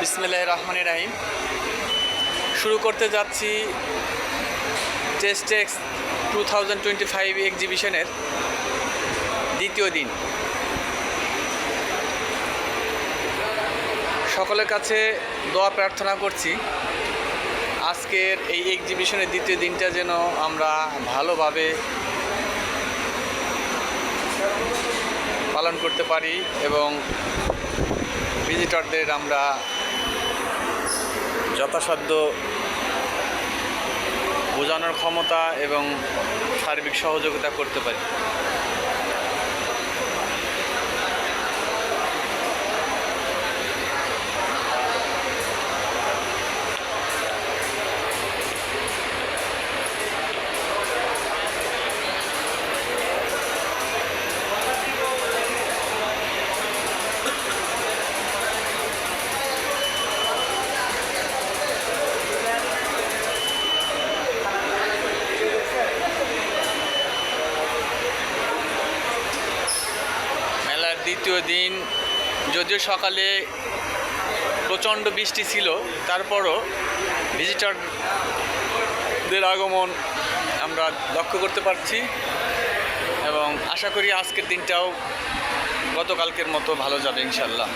বিসমিল্লাহির রহমানির রহিম। শুরু করতে যাচ্ছি চেস্টেক্স 2025 এক্সিবিশনের দ্বিতীয় দিন। সকলের কাছে দোয়া প্রার্থনা করছি আজকের এই এক্সিবিশনের দ্বিতীয় দিনটা যেন আমরা ভালোভাবে পালন করতে পারি এবং ভিজিটরদের আমরা যথাসাধ্য বোঝানোর ক্ষমতা এবং সার্বিক সহযোগিতা করতে পারি। দ্বিতীয় দিন যদিও সকালে প্রচণ্ড বৃষ্টি ছিল, তারপরও ভিজিটরদের আগমন আমরা লক্ষ্য করতে পারছি এবং আশা করি আজকের দিনটাও গতকালকের মতো ভালো যাবে ইনশাল্লাহ।